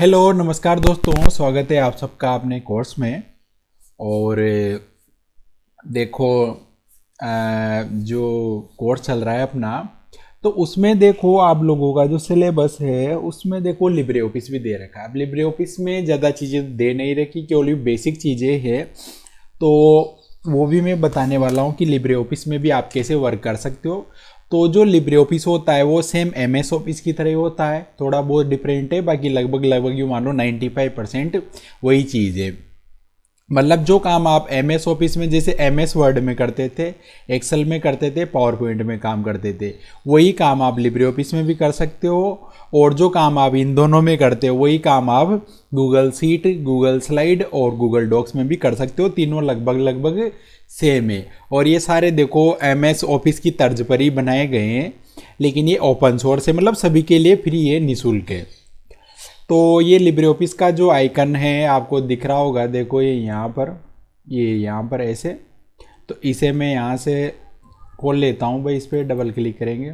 Hello नमस्कार दोस्तों, स्वागत है आप सबका अपने कोर्स में। और देखो, जो कोर्स चल रहा है अपना, तो उसमें देखो आप लोगों का जो सिलेबस है उसमें देखो लिब्रे ऑफिस भी दे रखा है। अब लिब्रे ऑफिस में ज़्यादा चीज़ें दे नहीं रखी, केवल बेसिक चीज़ें हैं। तो वो भी मैं बताने वाला हूँ कि लिब्रे ऑफिस में भी आप कैसे वर्क कर सकते हो। तो जो लिब्रे ऑफिस होता है वो सेम MS ऑफिस की तरह ही होता है, थोड़ा बहुत डिफरेंट है, बाकी लगभग लगभग यूँ मान लो 95% वही चीज़ है। मतलब जो काम आप MS ऑफिस में जैसे MS वर्ड में करते थे, एक्सेल में करते थे, पावर पॉइंट में काम करते थे, वही काम आप लिब्रे ऑफिस में भी कर सकते हो। और जो काम आप इन दोनों में करते हो वही काम आप गूगल सीट, गूगल स्लाइड और गूगल डॉक्स में भी कर सकते हो। तीनों लगभग लगभग सेम है। और ये सारे देखो MS ऑफिस की तर्ज पर ही बनाए गए हैं, लेकिन ये ओपन सोर्स है, मतलब सभी के लिए फ्री है, निःशुल्क है। तो ये लिब्रे ऑफिस का जो आइकन है आपको दिख रहा होगा, देखो ये यहाँ पर ऐसे। तो इसे मैं यहाँ से खोल लेता हूँ भाई, इस पर डबल क्लिक करेंगे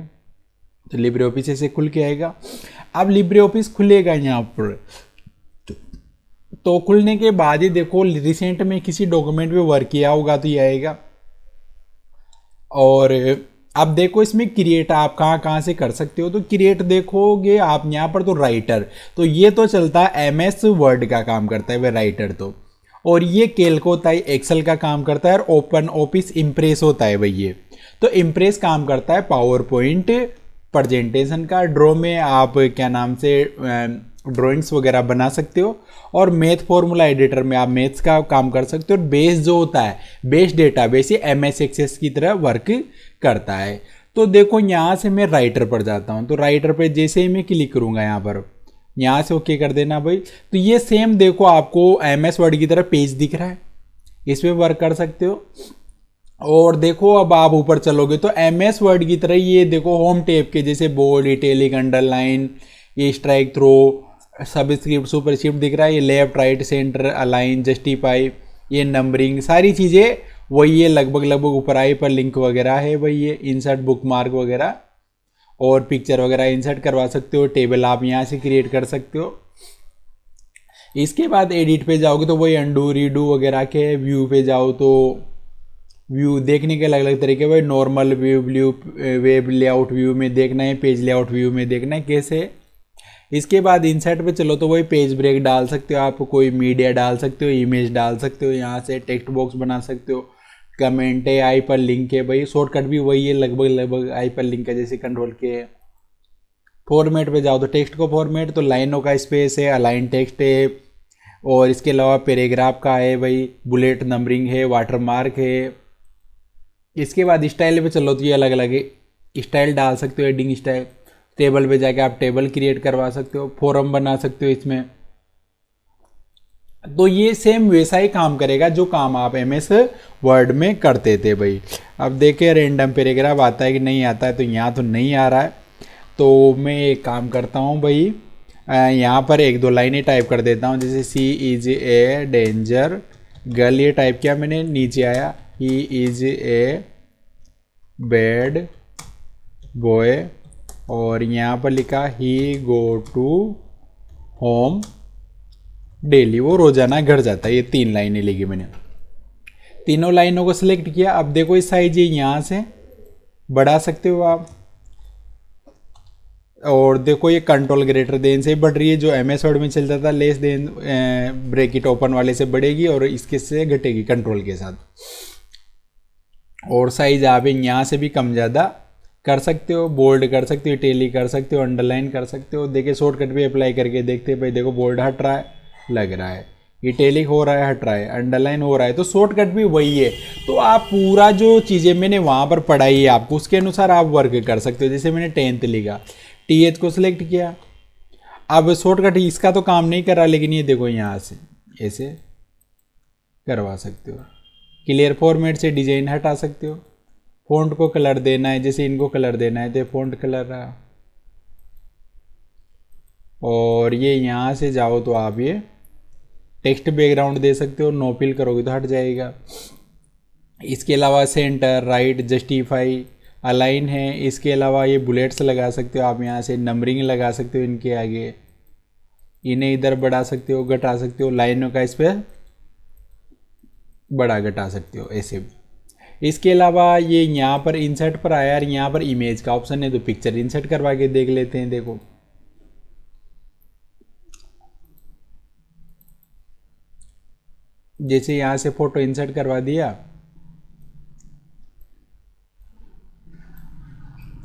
तो लिब्रे ऑफिस ऐसे खुल के आएगा। अब लिब्रे ऑफिस खुलेगा यहाँ पर, तो खुलने के बाद ही देखो रिसेंट में किसी डॉक्यूमेंट पे वर्क किया होगा तो ये आएगा। और अब देखो इसमें क्रिएट आप कहाँ कहाँ से कर सकते हो। तो क्रिएट देखोगे आप यहाँ पर, तो राइटर, तो ये तो चलता है MS वर्ड का काम करता है वह राइटर तो। और ये कैल्क होता है, एक्सेल का काम करता है। और ओपन ऑफिस इम्प्रेस होता है भाई ये। तो इम्प्रेस काम करता है पावर पॉइंट प्रेजेंटेशन का। ड्रॉ में आप क्या नाम से ड्राइंग्स वगैरह बना सकते हो। और मैथ फॉर्मूला एडिटर में आप मैथ्स का काम कर सकते हो। और बेस जो होता है, बेस डेटा बेस, ये MS एक्सेस की तरह वर्क करता है। तो देखो यहाँ से मैं राइटर पर जाता हूँ, तो राइटर पर जैसे ही मैं क्लिक करूँगा यहाँ से ओके कर देना भाई। तो ये सेम देखो आपको MS वर्ड की तरह पेज दिख रहा है, इस पर वर्क कर सकते हो। और देखो अब आप ऊपर चलोगे तो MS वर्ड की तरह ये देखो होम टैब के जैसे बोल्ड, इटैलिक, अंडरलाइन, ये स्ट्राइक थ्रो, सबस्क्रिप्ट, सुपरस्क्रिप्ट दिख रहा है। ये left right centre align, justify, ये नंबरिंग, सारी चीज़ें वही है लगभग लगभग। ऊपर आई पर लिंक वगैरह है वही है, इंसर्ट बुक मार्क वगैरह और पिक्चर वगैरह इंसर्ट करवा सकते हो। टेबल आप यहाँ से क्रिएट कर सकते हो। इसके बाद एडिट पे जाओगे तो वही अंडू रीडू वगैरह के। व्यू पे जाओ तो व्यू देखने के अलग अलग तरीके, भाई normal view, web layout view में देखना है, पेज लेआउट व्यू में देखना है कैसे। इसके बाद इंसर्ट पे चलो तो वही पेज ब्रेक डाल सकते हो आप, कोई मीडिया डाल सकते हो, इमेज डाल सकते हो, यहाँ से टेक्स्ट बॉक्स बना सकते हो, कमेंट है, आई पर लिंक है भाई। शॉर्टकट भी वही है लगभग लगभग आई पर लिंक है, जैसे कंट्रोल के। फॉर्मेट पे जाओ तो टेक्स्ट को फॉर्मेट, तो लाइनों का स्पेस है, अलाइन टेक्स्ट है। और इसके अलावा पैराग्राफ का है भाई, बुलेट नंबरिंग है, वाटरमार्क है। इसके बाद स्टाइल पे चलो तो ये अलग अलग स्टाइल डाल सकते हो, एडिंग स्टाइल। टेबल पे जाके आप टेबल क्रिएट करवा सकते हो, फोरम बना सकते हो इसमें। तो ये सेम वैसा ही काम करेगा जो काम आप MS वर्ड में करते थे भाई। अब देखे रैंडम पैराग्राफ आता है कि नहीं आता है, तो यहाँ तो नहीं आ रहा है। तो मैं एक काम करता हूँ भाई, यहाँ पर एक दो लाइनें टाइप कर देता हूँ, जैसे सी इज ए डेंजर गर्ल, ये टाइप किया मैंने। नीचे आया he is a bad boy, और यहाँ पर लिखा ही गो टू होम डेली, वो रोजाना घर जाता है। ये 3 लाइनें लिखी मैंने, तीनों लाइनों को सिलेक्ट किया। अब देखो इस साइज यहाँ से बढ़ा सकते हो आप। और देखो ये कंट्रोल ग्रेटर देन से बढ़ रही है, जो MS वर्ड में चलता था लेस देन ब्रेकेट ओपन वाले से बढ़ेगी, और इसके से घटेगी कंट्रोल के साथ। और साइज आप यहाँ से भी कम ज़्यादा कर सकते हो, बोल्ड कर सकते हो, इटैलिक कर सकते हो, अंडरलाइन कर सकते हो। देखिए शॉर्टकट भी अप्लाई करके देखते हैं भाई, देखो बोल्ड हट रहा है, लग रहा है, इटैलिक हो रहा है, हट रहा है, अंडरलाइन हो रहा है। तो शॉर्टकट भी वही है। तो आप पूरा जो चीज़ें मैंने वहाँ पर पढ़ाई है आपको, उसके अनुसार आप वर्क कर सकते हो। जैसे मैंने 10th लिखा, TH को सिलेक्ट किया। अब शॉर्टकट इसका तो काम नहीं कर रहा, लेकिन ये देखो यहाँ से ऐसे करवा सकते हो। क्लियर फॉर्मेट से डिजाइन हटा सकते हो। फ़ॉन्ट को कलर देना है, जैसे इनको कलर देना है तो फ़ॉन्ट कलर रहा। और ये यहाँ से जाओ तो आप ये टेक्स्ट बैकग्राउंड दे सकते हो, नो फिल करोगे तो हट जाएगा। इसके अलावा सेंटर, राइट, जस्टिफाई, अलाइन है। इसके अलावा ये बुलेट्स लगा सकते हो आप, यहाँ से नंबरिंग लगा सकते हो इनके आगे। इन्हें इधर बढ़ा सकते हो, घटा सकते हो, लाइनों का इस पर बड़ा घटा सकते हो ऐसे भी। इसके अलावा ये यहाँ पर इंसर्ट पर आया और यहाँ पर इमेज का ऑप्शन है, तो पिक्चर इंसर्ट करवा के देख लेते हैं। देखो जैसे यहाँ से फोटो इंसर्ट करवा दिया,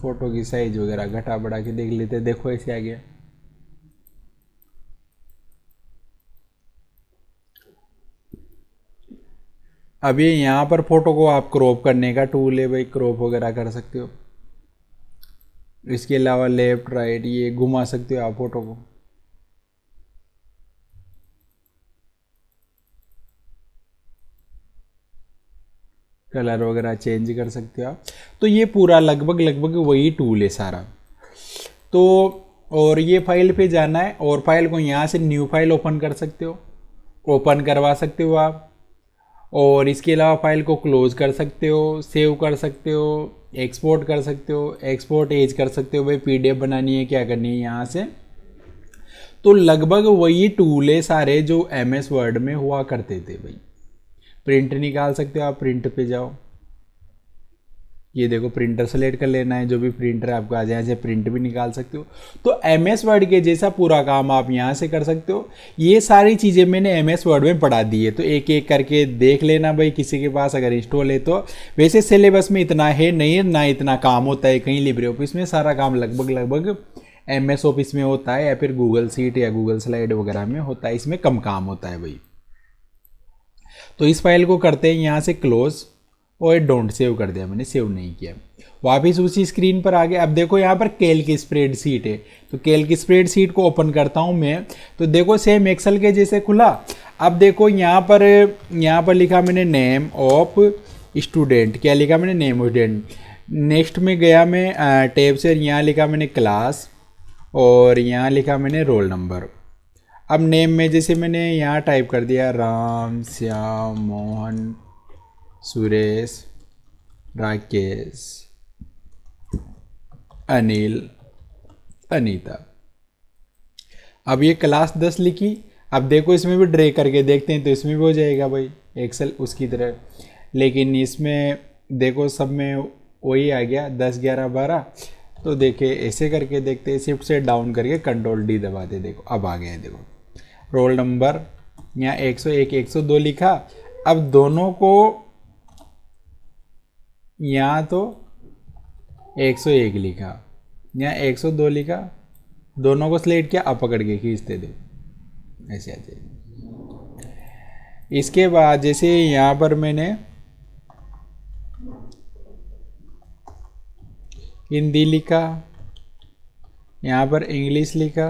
फोटो की साइज वगैरह घटा बढ़ा के देख लेते हैं। देखो ऐसे आ गया। अब ये यहाँ पर फोटो को आप क्रॉप करने का टूल है भाई, क्रॉप वगैरह कर सकते हो। इसके अलावा लेफ्ट राइट ये घुमा सकते हो आप फोटो को। कलर वगैरह चेंज कर सकते हो आप। तो ये पूरा लगभग लगभग वही टूल है सारा। तो और ये फाइल पे जाना है और फाइल को यहाँ से न्यू फाइल ओपन कर सकते हो, ओपन करवा सकते हो आप। और इसके अलावा फाइल को क्लोज कर सकते हो, सेव कर सकते हो, एक्सपोर्ट कर सकते हो, एक्सपोर्ट एज कर सकते हो। भाई पीडीएफ बनानी है, क्या करनी है यहाँ से। तो लगभग वही टूल है सारे जो एमएस वर्ड में हुआ करते थे भाई। प्रिंट निकाल सकते हो आप, प्रिंट पे जाओ, ये देखो प्रिंटर सेलेक्ट कर लेना है, जो भी प्रिंटर आपको आ जाए, ऐसे प्रिंट भी निकाल सकते हो। तो एमएस वर्ड के जैसा पूरा काम आप यहाँ से कर सकते हो। ये सारी चीज़ें मैंने एमएस वर्ड में पढ़ा दी है, तो एक एक करके देख लेना भाई, किसी के पास अगर इंस्टॉल है तो। वैसे सिलेबस में इतना है नहीं, ना इतना काम होता है कहीं लिब्रे ऑफिस में। सारा काम लगभग लगभग एमएस ऑफिस में होता है, या फिर गूगल सीट या गूगल स्लाइड वगैरह में होता है, इसमें कम काम होता है भाई। तो इस फाइल को करते हैं यहाँ से क्लोज, और डोंट सेव कर दिया मैंने, सेव नहीं किया। वापिस उसी स्क्रीन पर आ गया। अब देखो यहाँ पर कैल्क की स्प्रेडशीट है, तो कैल्क की स्प्रेडशीट को ओपन करता हूँ मैं। तो देखो सेम एक्सेल के जैसे खुला। अब देखो यहाँ पर लिखा मैंने नेम ऑफ स्टूडेंट, क्या लिखा मैंने, नेम ऑफ स्टूडेंट। नेक्स्ट में गया मैं टैब से, यहाँ लिखा मैंने क्लास, और यहाँ लिखा मैंने रोल नंबर। अब नेम में जैसे मैंने यहाँ टाइप कर दिया राम, श्याम, मोहन, सुरेश, राकेश, अनिल, अनीता। अब ये क्लास 10 लिखी। अब देखो इसमें भी ड्रैग करके देखते हैं, तो इसमें भी हो जाएगा भाई एक्सेल उसकी तरह। लेकिन इसमें देखो सब में वही आ गया 10, 11, 12। तो देखे ऐसे करके देखते हैं, शिफ्ट से डाउन करके कंट्रोल डी दबाते, देखो अब आ गया। देखो रोल नंबर यहाँ 101, 102 लिखा। अब दोनों को यहाँ तो 101 लिखा, यहाँ 102 लिखा, दोनों को सिलेक्ट किया, अब पकड़ के खींचते दो, ऐसे आ जाए। इसके बाद जैसे यहाँ पर मैंने हिंदी लिखा, यहाँ पर इंग्लिश लिखा,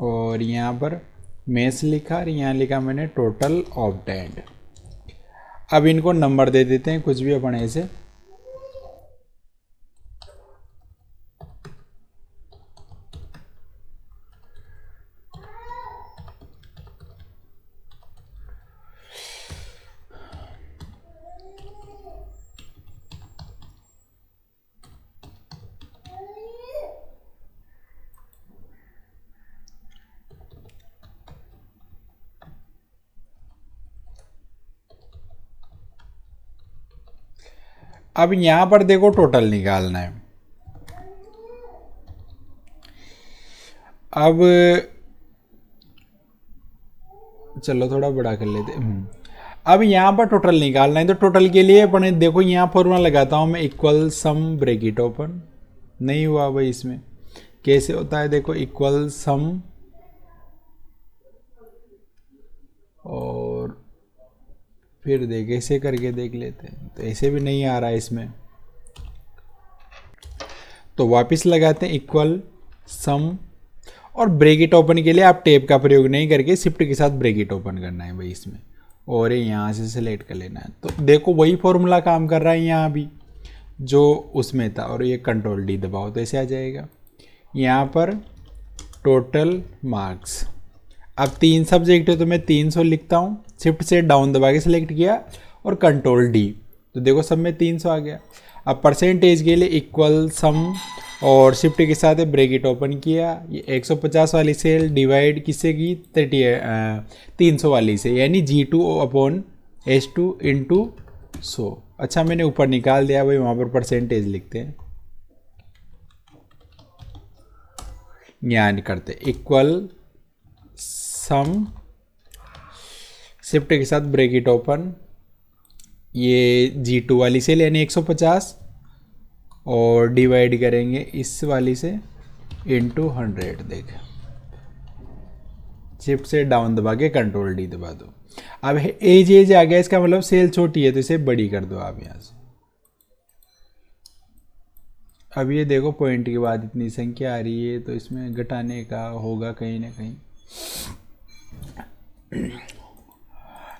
और यहाँ पर मैथ्स लिखा, और यहाँ लिखा मैंने टोटल ऑफ 10। अब इनको नंबर दे देते हैं कुछ भी अपन ऐसे। अब यहाँ पर देखो टोटल निकालना है। अब चलो थोड़ा बड़ा कर लेते हैं। अब यहाँ पर टोटल निकालना है, तो टोटल के लिए अपन देखो यहाँ फॉर्मूला लगाता हूँ मैं, इक्वल सम ब्रैकेट ओपन। नहीं हुआ भाई, इसमें कैसे होता है देखो, इक्वल सम, और फिर देख ऐसे करके देख लेते हैं, तो ऐसे भी नहीं आ रहा है इसमें। तो वापस लगाते हैं इक्वल सम, और ब्रैकेट ओपन के लिए आप टैब का प्रयोग नहीं करके शिफ्ट के साथ ब्रैकेट ओपन करना है भाई इसमें, और ये यहाँ से सिलेक्ट कर लेना है। तो देखो वही फॉर्मूला काम कर रहा है यहाँ भी जो उसमें था, और ये कंट्रोल डी दबाओ तो ऐसे आ जाएगा। यहाँ पर टोटल मार्क्स, अब 3 सब्जेक्ट है तो मैं 300 लिखता हूँ, शिफ्ट से डाउन दबा के सिलेक्ट किया और कंट्रोल डी, तो देखो सब में 300 आ गया। अब परसेंटेज के लिए इक्वल सम और शिफ्ट के साथ ब्रैकेट ओपन किया, ये 150 वाली सेल डिवाइड किससे की 300 वाली से, यानी G2/S2 इंटू 100। अच्छा मैंने ऊपर निकाल दिया भाई, वहाँ पर परसेंटेज लिखते हैं, यहाँ करते इक्वल सम, शिफ्ट के साथ ब्रैकेट ओपन, ये G2 वाली सेल यानी 150 और डिवाइड करेंगे इस वाली से इंटू 100। देख शिफ्ट से डाउन दबा के कंट्रोल डी दबा दो। अब एज आ गया, इसका मतलब सेल छोटी है तो इसे बड़ी कर दो आप यहाँ से। अब ये देखो पॉइंट के बाद इतनी संख्या आ रही है तो इसमें घटाने का होगा कहीं ना कहीं।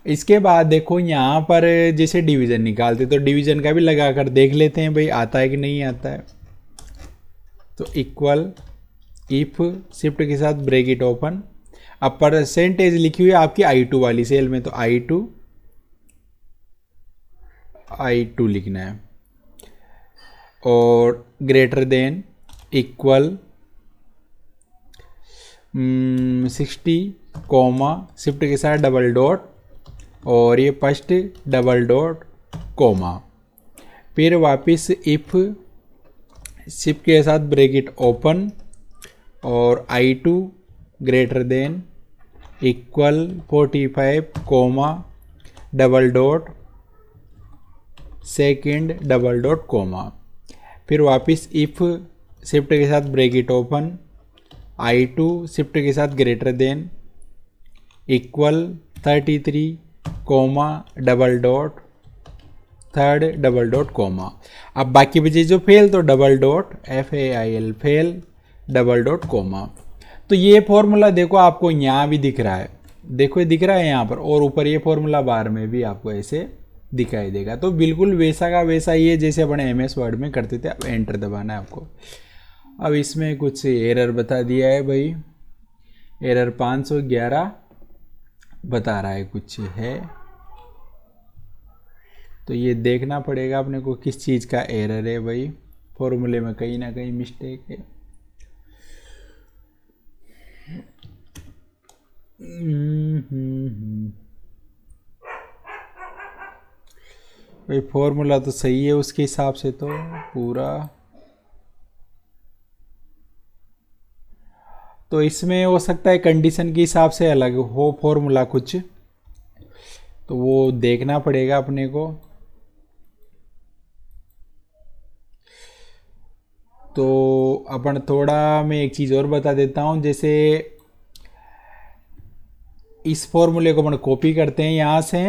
इसके बाद देखो यहाँ पर जैसे डिवीज़न निकालते तो डिवीज़न का भी लगा कर देख लेते हैं भाई आता है कि नहीं आता है। तो इक्वल इफ शिफ्ट के साथ ब्रैकेट ओपन, अब परसेंटेज लिखी हुई है आपकी I2 वाली सेल में, तो I2 लिखना है और greater than equal 60 comma shift के साथ डबल डॉट और ये फर्स्ट डबल डॉट कोमा, फिर वापस इफ शिफ्ट के साथ ब्रैकेट ओपन और I2 greater than equal 45 comma double dot second double dot comma, फिर वापस इफ शिफ्ट के साथ ब्रैकेट ओपन I2 शिफ्ट के साथ greater than equal 33 comma double dot third double dot comma. अब बाकी बचे जो फेल तो double dot FAIL fail double dot comma. तो ये फॉर्मूला देखो आपको यहाँ भी दिख रहा है, देखो ये दिख रहा है यहाँ पर, और ऊपर ये फॉर्मूला बार में भी आपको ऐसे दिखाई देगा। तो बिल्कुल वैसा का वैसा ही है जैसे अपने MS वर्ड में करते थे। अब एंटर दबाना है आपको। अब इसमें कुछ एरर बता दिया है भाई, एरर 511 बता रहा है कुछ है, तो ये देखना पड़ेगा अपने को किस चीज़ का एरर है भाई। फॉर्मूले में कहीं ना कहीं मिस्टेक है। भाई फॉर्मूला तो सही है उसके हिसाब से तो पूरा, तो इसमें हो सकता है कंडीशन के हिसाब से अलग हो फॉर्मूला कुछ, तो वो देखना पड़ेगा अपने को। तो अपन थोड़ा मैं एक चीज़ और बता देता हूँ, जैसे इस फॉर्मूले को अपन कॉपी करते हैं यहाँ से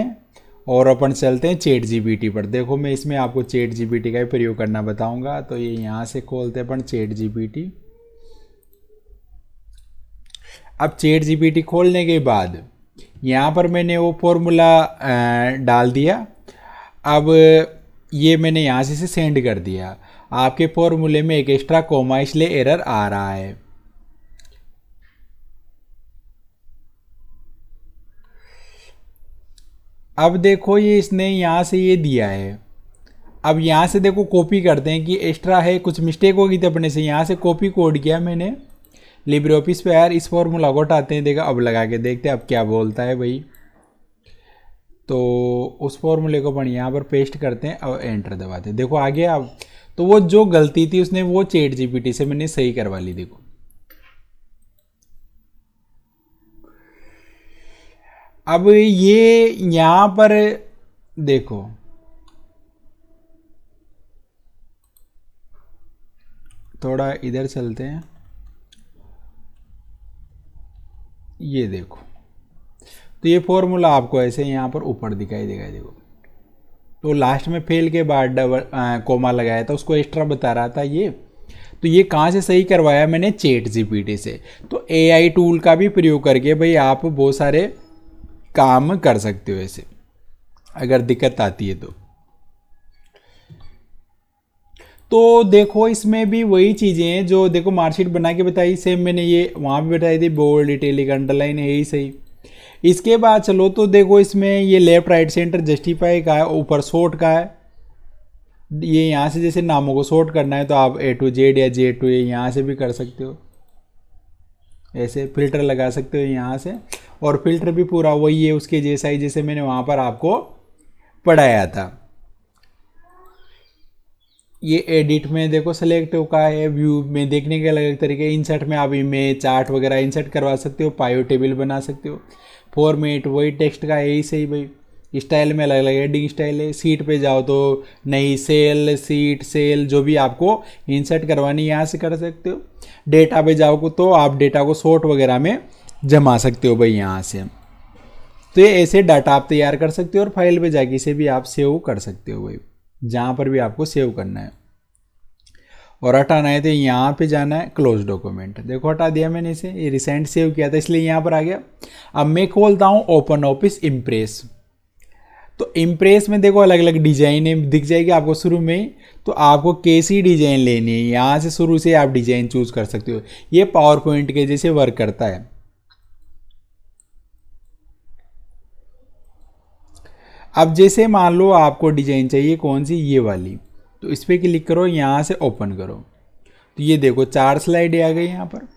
और अपन चलते हैं चैट जीपीटी पर। देखो मैं इसमें आपको चैट जीपीटी का ही प्रयोग करना बताऊंगा। तो ये यहाँ से खोलते हैं अपन चैट जीपीटी। अब चैट जीपीटी खोलने के बाद यहाँ पर मैंने वो फॉर्मूला डाल दिया। अब ये मैंने यहाँ से सेंड कर दिया। आपके फॉर्मूले में एक एक्स्ट्रा कोमा इसलिए एरर आ रहा है। अब देखो ये इसने यहाँ से ये दिया है। अब यहाँ से देखो कॉपी करते हैं कि एक्स्ट्रा है, कुछ मिस्टेक होगी तो अपने से यहाँ से कॉपी कोड किया मैंने लिब्रे ऑफिस पे। यार इस फॉर्मूला को हटाते हैं, देखा अब लगा के देखते हैं अब क्या बोलता है भाई। तो उस फॉर्मूले को अपन यहाँ पर पेस्ट करते हैं और एंटर दबाते हैं। देखो आ गया। अब तो वो जो गलती थी उसने वो चैट जीपीटी से मैंने सही करवा ली। देखो अब ये यहाँ पर देखो थोड़ा इधर चलते हैं, ये देखो तो ये फॉर्मूला आपको ऐसे यहाँ पर ऊपर दिखाई देगा। देखो तो लास्ट में फेल के बाद डबल कोमा लगाया था, उसको एक्स्ट्रा बता रहा था ये। तो ये कहाँ से सही करवाया मैंने? चैट जीपीटी से। तो AI टूल का भी प्रयोग करके भाई आप बहुत सारे काम कर सकते हो ऐसे, अगर दिक्कत आती है तो देखो इसमें भी वही चीज़ें हैं जो देखो मार्कशीट बना के बताई, सेम मैंने ये वहाँ भी बताई थी, बोल्ड इटैलिक अंडरलाइन है ही सही। इसके बाद चलो तो देखो इसमें ये लेफ्ट राइट सेंटर जस्टिफाई का है, ऊपर शॉर्ट का है, ये यहाँ से जैसे नामों को सॉर्ट करना है तो आप A to Z या J to A यहाँ से भी कर सकते हो, ऐसे फिल्टर लगा सकते हो यहाँ से। और फिल्टर भी पूरा वही है उसके जैसा ही जैसे मैंने वहाँ पर आपको पढ़ाया था। ये एडिट में देखो सेलेक्ट का है, व्यू में देखने के अलग अलग तरीके, इंसर्ट में आप इमेज चार्ट वगैरह इंसर्ट करवा सकते हो, पायो टेबल बना सकते हो। फॉर्मेट वही टेक्स्ट का यही सही भाई, स्टाइल में अलग अलग एडिंग स्टाइल है। सीट पे जाओ तो नई सेल, सीट, सेल जो भी आपको इंसर्ट करवानी यहाँ से कर सकते हो। डेटा पे जाओ तो आप डेटा को सॉर्ट वगैरह में जमा सकते हो भाई यहाँ से। तो ये ऐसे डाटा आप तैयार कर सकते हो और फाइल पे जाके इसे भी आप सेव कर सकते हो भाई, जहाँ पर भी आपको सेव करना है। और हटाना है तो यहाँ पे जाना है क्लोज डॉक्यूमेंट, देखो हटा दिया मैंने इसे, ये रिसेंट सेव किया था इसलिए यहाँ पर आ गया। अब मैं खोलता हूँ ओपन ऑफिस इम्प्रेस। तो इम्प्रेस में देखो अलग अलग डिजाइन दिख जाएगी आपको शुरू में ही, तो आपको कैसी डिजाइन लेनी है यहाँ से शुरू से आप डिजाइन चूज कर सकते हो। ये पावर पॉइंट के जैसे वर्क करता है। अब जैसे मान लो आपको डिजाइन चाहिए कौन सी, ये वाली, तो इस पर क्लिक करो, यहाँ से ओपन करो, तो ये देखो 4 स्लाइड आ गई यहाँ पर।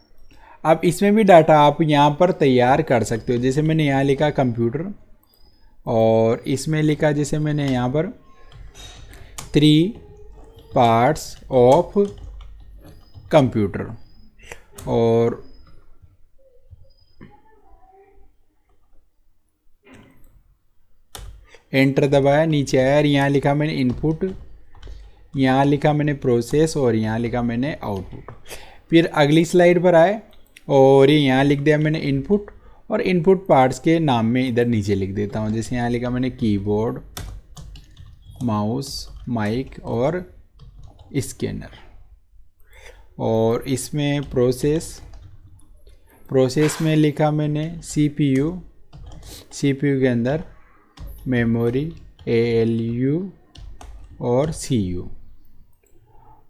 अब इसमें भी डाटा आप यहाँ पर तैयार कर सकते हो, जैसे मैंने यहाँ लिखा कंप्यूटर, और इसमें लिखा जैसे मैंने यहाँ पर 3 पार्ट्स ऑफ कंप्यूटर, और एंटर दबाया, नीचे आया और यहाँ लिखा मैंने इनपुट, यहाँ लिखा मैंने प्रोसेस, और यहाँ लिखा मैंने आउटपुट। फिर अगली स्लाइड पर आए और ये यहाँ लिख दिया मैंने इनपुट, और इनपुट पार्ट्स के नाम में इधर नीचे लिख देता हूँ, जैसे यहाँ लिखा मैंने कीबोर्ड, माउस, माइक और स्कैनर। और इसमें प्रोसेस में लिखा मैंने सीपीयू के अंदर मेमोरी, ALU और CU।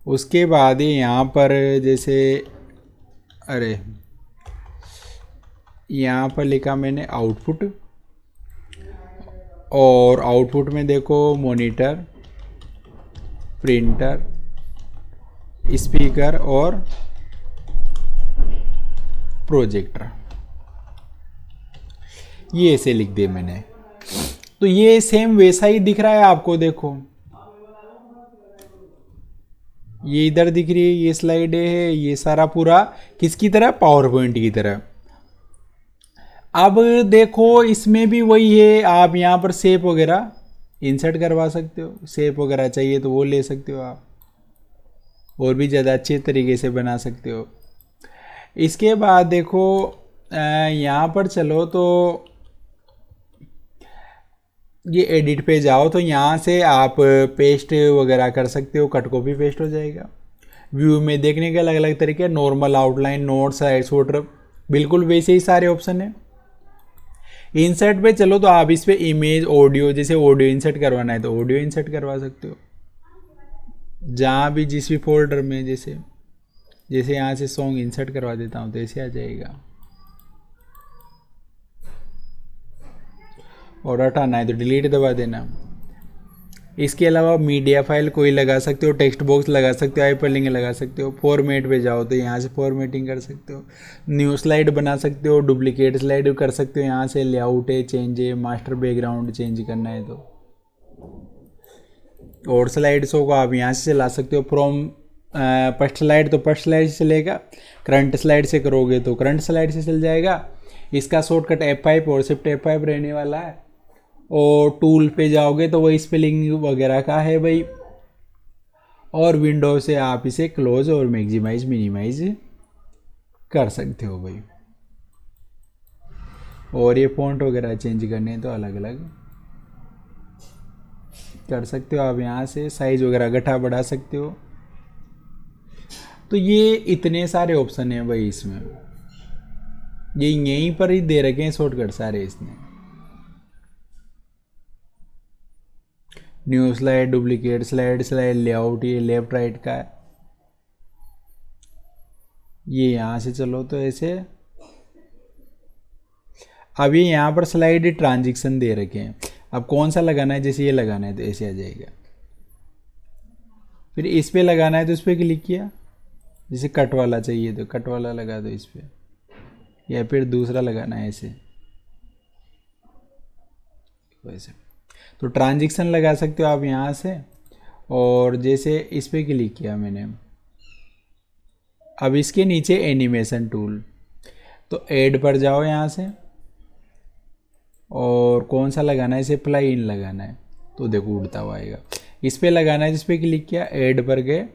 उसके बाद यहाँ पर जैसे यहाँ पर लिखा मैंने आउटपुट, और आउटपुट में देखो मॉनिटर, प्रिंटर, स्पीकर और प्रोजेक्टर, ये ऐसे लिख दिए मैंने। तो ये सेम वैसा ही दिख रहा है आपको, देखो ये इधर दिख रही है, ये स्लाइड है, ये सारा पूरा किसकी तरह, पावर पॉइंट की तरह। अब देखो इसमें भी वही है, आप यहाँ पर शेप वगैरह इंसर्ट करवा सकते हो, शेप वगैरह चाहिए तो वो ले सकते हो आप, और भी ज़्यादा अच्छे तरीके से बना सकते हो। इसके बाद देखो यहाँ पर चलो तो ये एडिट पे जाओ, तो यहाँ से आप पेस्ट वगैरह कर सकते हो, कट कॉपी पेस्ट हो जाएगा। व्यू में देखने के अलग अलग तरीके, normal, outline, note, side shorter, बिल्कुल वैसे ही सारे ऑप्शन है। इंसर्ट पे चलो तो आप इस पे इमेज, ऑडियो, जैसे ऑडियो इंसर्ट करवाना है तो ऑडियो इंसर्ट करवा सकते हो, जहाँ भी जिस भी फोल्डर में, जैसे यहाँ से सॉन्ग इंसर्ट करवा देता हूँ तो ऐसे आ जाएगा। और हटाना है तो डिलीट दबा देना। इसके अलावा मीडिया फाइल कोई लगा सकते हो, टेक्स्ट बॉक्स लगा सकते हो, हाइपरलिंक लगा सकते हो। फॉर्मेट पे जाओ तो यहाँ से फॉर्मेटिंग कर सकते हो, न्यू स्लाइड बना सकते हो, डुप्लीकेट स्लाइड कर सकते हो, यहाँ से लेआउट है, चेंज है, मास्टर बैकग्राउंड चेंज करना है तो। और स्लाइड्सों को आप यहाँ से चला सकते हो, फ्रॉम फर्स्ट स्लाइड तो फर्स्ट स्लाइड से चलेगा, करंट स्लाइड से करोगे तो करंट स्लाइड से चल जाएगा। इसका शॉर्टकट F5 और शिफ्ट F5 रहने वाला है। और टूल पे जाओगे तो वही स्पेलिंग वगैरह का है भाई, और विंडो से आप इसे क्लोज और मैक्सिमाइज मिनिमाइज कर सकते हो भाई। और ये फॉन्ट वगैरह चेंज करने हैं तो अलग अलग कर सकते हो आप, यहाँ से साइज वगैरह घटा बढ़ा सकते हो। तो ये इतने सारे ऑप्शन हैं भाई इसमें, ये यहीं पर ही दे रखे हैं शॉर्टकट सारे इसने। New slide, duplicate slide, slide layout, ये लेफ्ट राइट का है। ये यहाँ से चलो तो ऐसे। अब ये यहाँ पर स्लाइड ट्रांजिशन दे रखे हैं, अब कौन सा लगाना है, जैसे ये लगाना है तो ऐसे आ जाएगा। फिर इस पर लगाना है तो इस पर क्लिक किया, जैसे कट वाला चाहिए तो कट वाला लगा दो इस पर, या फिर दूसरा लगाना है ऐसे वैसे। तो ट्रांजिशन लगा सकते हो आप यहाँ से। और जैसे इस पर क्लिक किया मैंने, अब इसके नीचे एनिमेशन टूल, तो ऐड पर जाओ यहाँ से, और कौन सा लगाना है, इसे प्लाई इन लगाना है, तो देखो उड़ता हुआ आएगा। इस पर लगाना है, जिस पे क्लिक किया ऐड पर गए,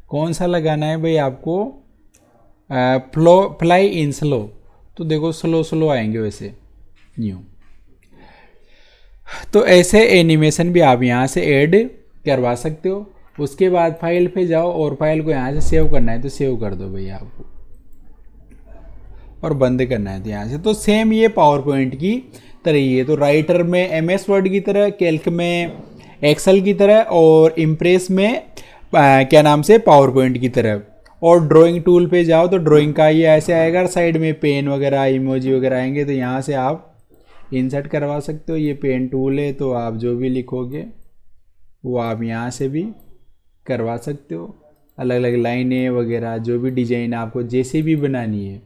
कौन सा लगाना है भाई आपको, फ्लाई इन स्लो, तो देखो स्लो स्लो आएंगे वैसे न्यू। तो ऐसे एनिमेशन भी आप यहाँ से ऐड करवा सकते हो। उसके बाद फाइल पे जाओ और फाइल को यहाँ से सेव करना है तो सेव कर दो भैया आपको, और बंद करना है तो यहाँ से। तो सेम ये पावर पॉइंट की तरह ही है। तो राइटर में एमएस वर्ड की तरह, कैल्क में एक्सेल की तरह, और इम्प्रेस में क्या नाम से पावर पॉइंट की तरह। और ड्राइंग टूल पे जाओ तो ड्राइंग का ये ऐसे आएगा, साइड में पेन वगैरह इमोजी वगैरह आएंगे, तो यहाँ से आप इंसर्ट करवा सकते हो। ये पेन टूल है, तो आप जो भी लिखोगे वो आप यहाँ से भी करवा सकते हो, अलग अलग लाइनें वगैरह, जो भी डिजाइन आपको जैसे भी बनानी है।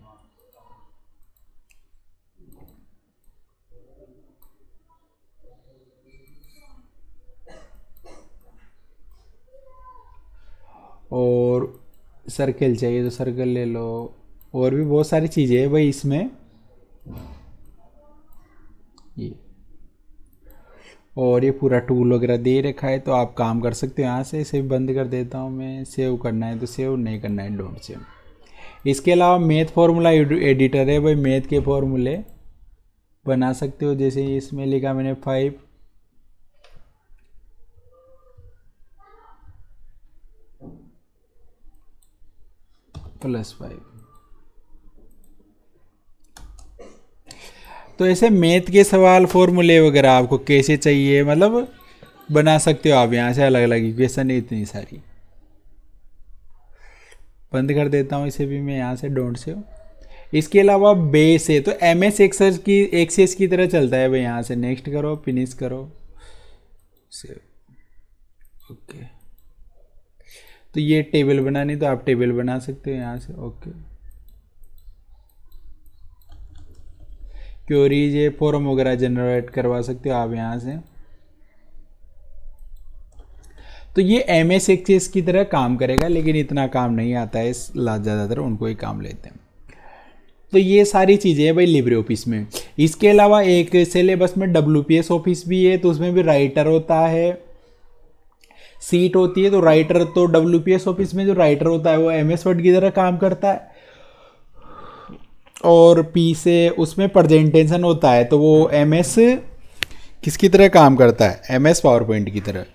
और सर्कल चाहिए तो सर्कल ले लो, और भी बहुत सारी चीज़ें हैं भाई इसमें ये। और ये पूरा टूल वगैरह दे रखा है, तो आप काम कर सकते हो यहाँ से। इसे बंद कर देता हूँ मैं। सेव करना है तो सेव, नहीं करना है डोंट सेव। इसके अलावा मैथ फॉर्मूला एडिटर है भाई, मैथ के फॉर्मूले बना सकते हो। जैसे इसमें लिखा मैंने 5 + 5, तो ऐसे मैथ के सवाल फॉर्मूले वगैरह आपको कैसे चाहिए, मतलब बना सकते हो आप यहाँ से। अलग अलग इक्वेशन है इतनी सारी। बंद कर देता हूँ इसे भी मैं यहाँ से, डोंट सेव। इसके अलावा बेस है, तो एमएस एक्सेस की तरह चलता है भाई। यहाँ से नेक्स्ट करो, फिनिश करो, सेव, ओके। तो ये टेबल बनानी, तो आप टेबल बना सकते हो यहाँ से, ओके। क्वेरीज ये फॉर्म वगैरह जनरेट करवा सकते हो आप यहाँ से। तो ये एमएस एक्सेस की तरह काम करेगा, लेकिन इतना काम नहीं आता है, ज़्यादातर उनको ही काम लेते हैं। तो ये सारी चीज़ें हैं भाई लिब्रे ऑफिस में। इसके अलावा एक सिलेबस में WPS ऑफिस भी है, तो उसमें भी राइटर होता है, सीट होती है। तो राइटर, तो WPS ऑफिस में जो राइटर होता है वो एमएस वर्ड की तरह काम करता है, और पी से उसमें प्रेजेंटेशन होता है, तो वो एमएस किसकी तरह काम करता है, एमएस पावर पॉइंट की तरह।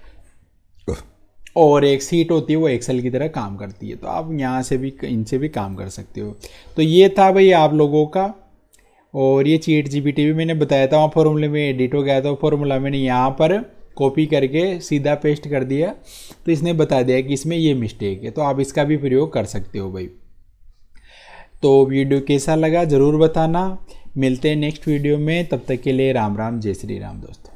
और एक सीट होती है वो एक्सेल की तरह काम करती है। तो आप यहाँ से भी, इनसे भी काम कर सकते हो। तो ये था भाई आप लोगों का। और ये चैट जीपीटी भी मैंने बताया था, वहाँ फॉर्मूले में एडिट हो गया था। फॉर्मूला मैंने यहाँ पर कॉपी करके सीधा पेस्ट कर दिया, तो इसने बता दिया कि इसमें ये मिस्टेक है। तो आप इसका भी प्रयोग कर सकते हो भाई। तो वीडियो कैसा लगा ज़रूर बताना। मिलते हैं नेक्स्ट वीडियो में, तब तक के लिए राम राम, जय श्री राम दोस्तों।